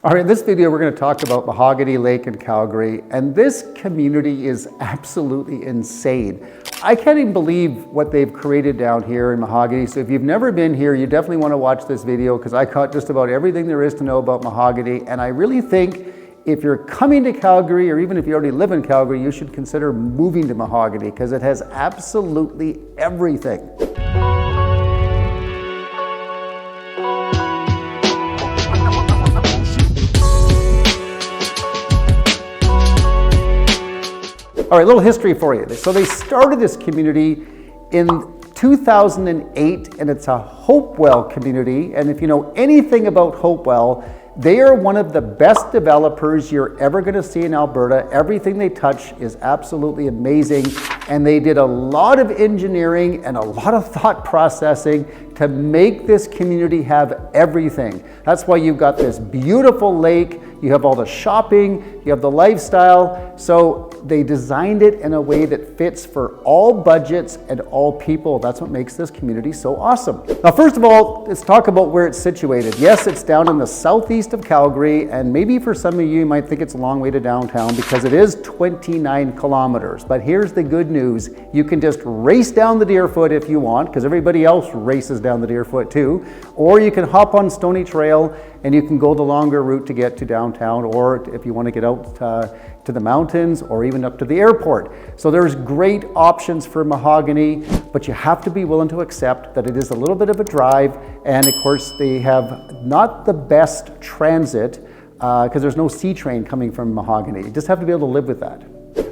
All right, in this video, we're going to talk about Mahogany Lake in Calgary, and this community is absolutely insane. I can't even believe what they've created down here in Mahogany. So if you've never been here, you definitely want to watch this video because I caught just about everything there is to know about Mahogany. And I really think if you're coming to Calgary, or even if you already live in Calgary, you should consider moving to Mahogany because it has absolutely everything. All right, a little history for you. So they started this community in 2008, and it's a Hopewell community. And if you know anything about Hopewell, they are one of the best developers you're ever going to see in Alberta. Everything they touch is absolutely amazing. And they did a lot of engineering and a lot of thought processing to make this community have everything. That's why you've got this beautiful lake, you have all the shopping, you have the lifestyle. So they designed it in a way that fits for all budgets and all people. That's what makes this community so awesome. Now, first of all, let's talk about where it's situated. Yes, it's down in the southeast of Calgary, and maybe for some of you might think it's a long way to downtown because it is 29 kilometers. But here's the good news. You can just race down the Deerfoot if you want, because everybody else races down the Deerfoot too. Or you can hop on Stony Trail and you can go the longer route to get to downtown, or if you want to get out to the mountains or even up to the airport. So there's great options for Mahogany, but you have to be willing to accept that it is a little bit of a drive. And of course, they have not the best transit because there's no C train coming from Mahogany. You just have to be able to live with that.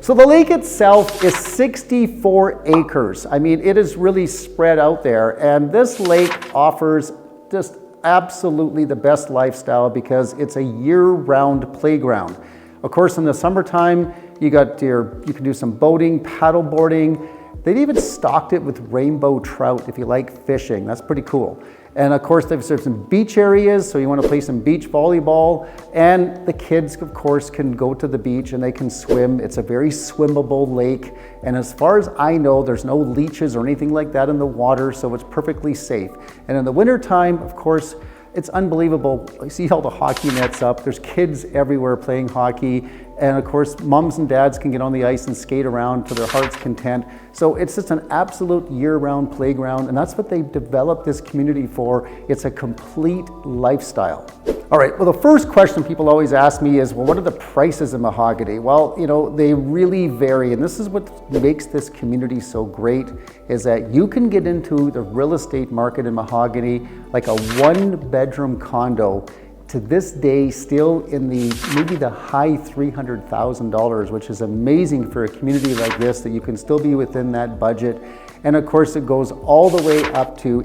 So the lake itself is 64 acres. I mean, it is really spread out there. And this lake offers just absolutely the best lifestyle because it's a year-round playground. Of course, in the summertime, you can do some boating, paddle boarding. They've even stocked it with rainbow trout if you like fishing. That's pretty cool. And of course, there's some beach areas, so you want to play some beach volleyball. And the kids, of course, can go to the beach and they can swim. It's a very swimmable lake. And as far as I know, there's no leeches or anything like that in the water, so it's perfectly safe. And in the wintertime, of course, it's unbelievable. You see all the hockey nets up. There's kids everywhere playing hockey. And of course, moms and dads can get on the ice and skate around to their heart's content. So it's just an absolute year-round playground. And that's what they've developed this community for. It's a complete lifestyle. All right, well, the first question people always ask me is, well, what are the prices in Mahogany? Well, you know, they really vary. And this is what makes this community so great, is that you can get into the real estate market in Mahogany like a one-bedroom condo to this day still in maybe the high $300,000, which is amazing for a community like this, that you can still be within that budget. And of course, it goes all the way up to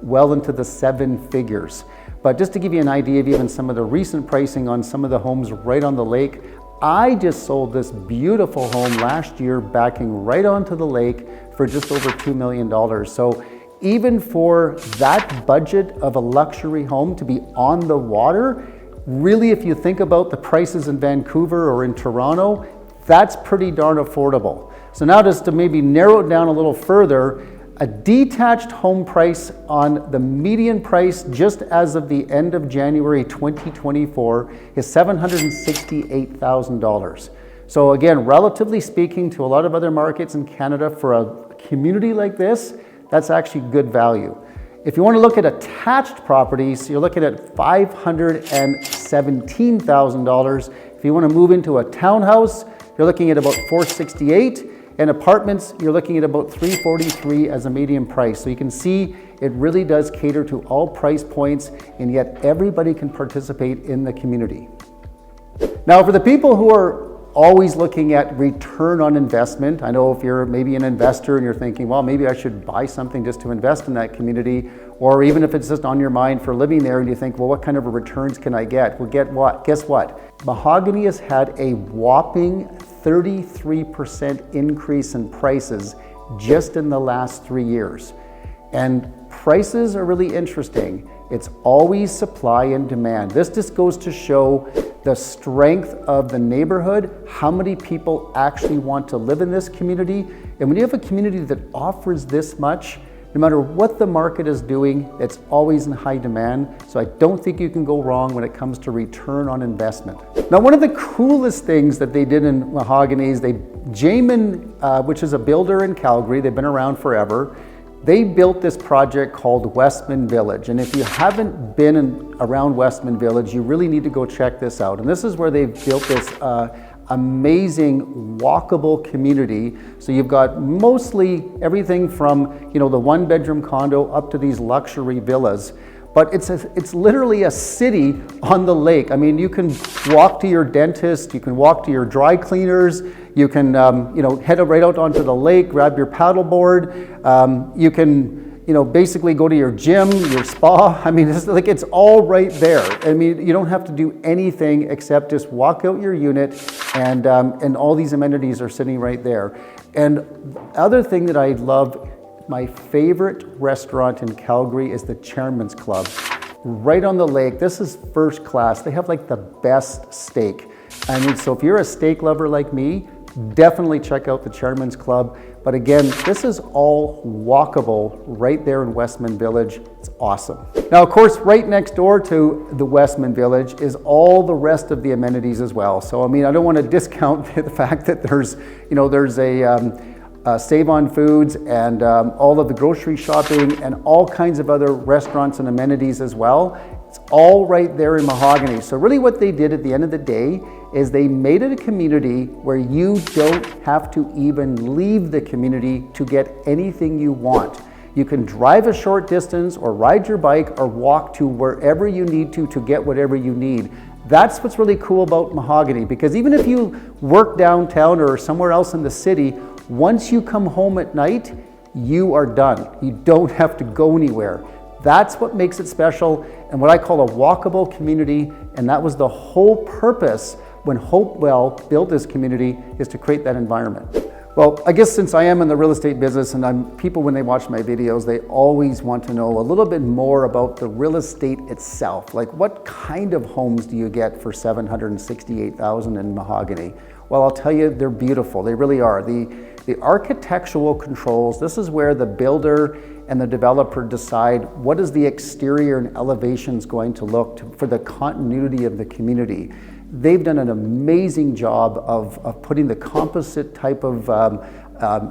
well into the seven figures. But just to give you an idea of even some of the recent pricing on some of the homes right on the lake, I just sold this beautiful home last year backing right onto the lake for just over $2 million. So even for that budget of a luxury home to be on the water, really, if you think about the prices in Vancouver or in Toronto, that's pretty darn affordable. So now just to maybe narrow it down a little further, a detached home price on the median price just as of the end of January 2024 is $768,000. So again, relatively speaking to a lot of other markets in Canada, for a community like this, that's actually good value. If you want to look at attached properties, you're looking at $517,000. If you want to move into a townhouse, you're looking at about $468,000. And apartments, you're looking at about $343,000 as a median price. So you can see it really does cater to all price points, and yet everybody can participate in the community. Now, for the people who are always looking at return on investment, I know if you're maybe an investor and you're thinking, well, maybe I should buy something just to invest in that community, or even if it's just on your mind for living there and you think, well, what kind of returns can I get? Well, guess what? Mahogany has had a whopping 33% increase in prices just in the last 3 years. And prices are really interesting. It's always supply and demand. This just goes to show the strength of the neighborhood, how many people actually want to live in this community. And when you have a community that offers this much, No matter what the market is doing, it's always in high demand. So I don't think you can go wrong when it comes to return on investment. Now, one of the coolest things that they did in Mahogany is Jamin, which is a builder in Calgary, they've been around forever. They built this project called Westman Village. And if you haven't been around Westman Village, you really need to go check this out. And this is where they've built this amazing walkable community. So you've got mostly everything from, the 1-bedroom condo up to these luxury villas. But it's literally a city on the lake. I mean, you can walk to your dentist, you can walk to your dry cleaners, you can head right out onto the lake, grab your paddleboard. You can basically go to your gym, your spa. I mean, it's all right there. I mean, you don't have to do anything except just walk out your unit, and all these amenities are sitting right there. And the other thing that I love, my favorite restaurant in Calgary is the Chairman's Club. Right on the lake. This is first class. They have like the best steak. I mean, so if you're a steak lover like me, definitely check out the Chairman's Club. But again, this is all walkable right there in Westman Village. It's awesome. Now, of course, right next door to the Westman Village is all the rest of the amenities as well. So, I mean, I don't want to discount the fact that there's a Save on Foods and all of the grocery shopping and all kinds of other restaurants and amenities as well. It's all right there in Mahogany. So really what they did at the end of the day is they made it a community where you don't have to even leave the community to get anything you want. You can drive a short distance or ride your bike or walk to wherever you need to get whatever you need. That's what's really cool about Mahogany, because even if you work downtown or somewhere else in the city, once you come home at night, you are done. You don't have to go anywhere. That's what makes it special and what I call a walkable community, and that was the whole purpose when Hopewell built this community, is to create that environment. Well, I guess since I am in the real estate business and people, when they watch my videos, they always want to know a little bit more about the real estate itself. Like, what kind of homes do you get for $768,000 in Mahogany? Well, I'll tell you, they're beautiful. They really are. The architectural controls, this is where the builder and the developer decide what is the exterior and elevations going to look for the continuity of the community. They've done an amazing job of putting the composite type of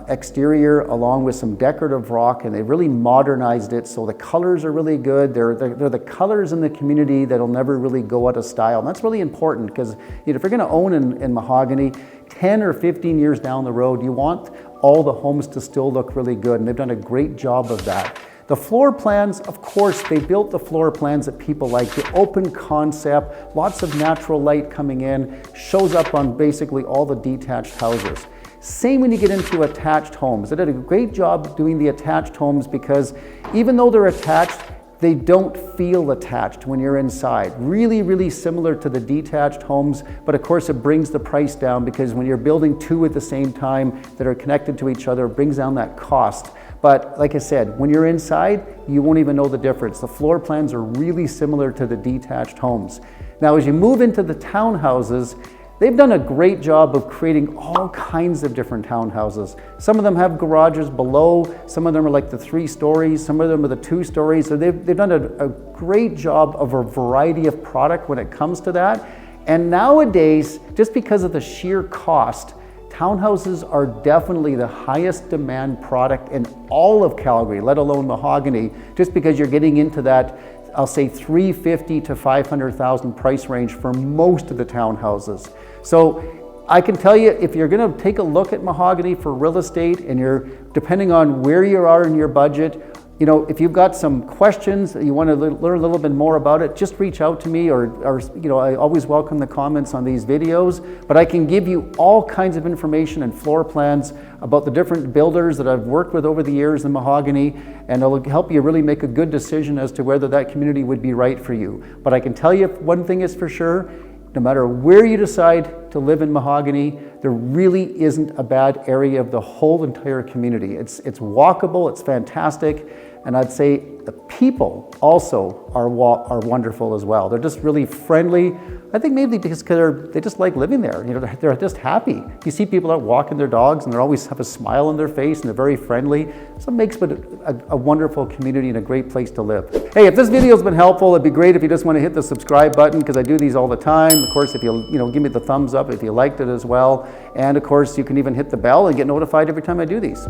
exterior along with some decorative rock, and they really modernized it, so the colors are really good. They're the colors in the community that'll never really go out of style, and that's really important, because if you're going to own in Mahogany 10 or 15 years down the road, you want all the homes to still look really good, and they've done a great job of that. The floor plans, of course, they built the floor plans that people like. The open concept, lots of natural light coming in, shows up on basically all the detached houses. Same when you get into attached homes. They did a great job doing the attached homes, because even though they're attached, they don't feel attached when you're inside. Really, really similar to the detached homes, but of course it brings the price down, because when you're building two at the same time that are connected to each other, it brings down that cost. But like I said, when you're inside, you won't even know the difference. The floor plans are really similar to the detached homes. Now, as you move into the townhouses, they've done a great job of creating all kinds of different townhouses. Some of them have garages below, some of them are like the 3 stories, some of them are the 2 stories. So they've done a great job of a variety of product when it comes to that. And nowadays, just because of the sheer cost, townhouses are definitely the highest demand product in all of Calgary, let alone Mahogany, just because you're getting into that, I'll say $350,000 to $500,000 price range for most of the townhouses. So I can tell you, if you're going to take a look at Mahogany for real estate, and you're, depending on where you are in your budget, if you've got some questions, you want to learn a little bit more about it, just reach out to me, or I always welcome the comments on these videos. But I can give you all kinds of information and floor plans about the different builders that I've worked with over the years in Mahogany, and it'll help you really make a good decision as to whether that community would be right for you. But I can tell you one thing is for sure, no matter where you decide to live in Mahogany, there really isn't a bad area of the whole entire community. It's walkable, it's fantastic, and I'd say the people also are wonderful as well. They're just really friendly. I think maybe because they just like living there. You know, they're just happy. You see people out walking their dogs and they always have a smile on their face and they're very friendly. So it makes it a wonderful community and a great place to live. Hey, if this video's been helpful, it'd be great if you just want to hit the subscribe button, because I do these all the time. Of course, if you give me the thumbs up if you liked it as well. And of course, you can even hit the bell and get notified every time I do these.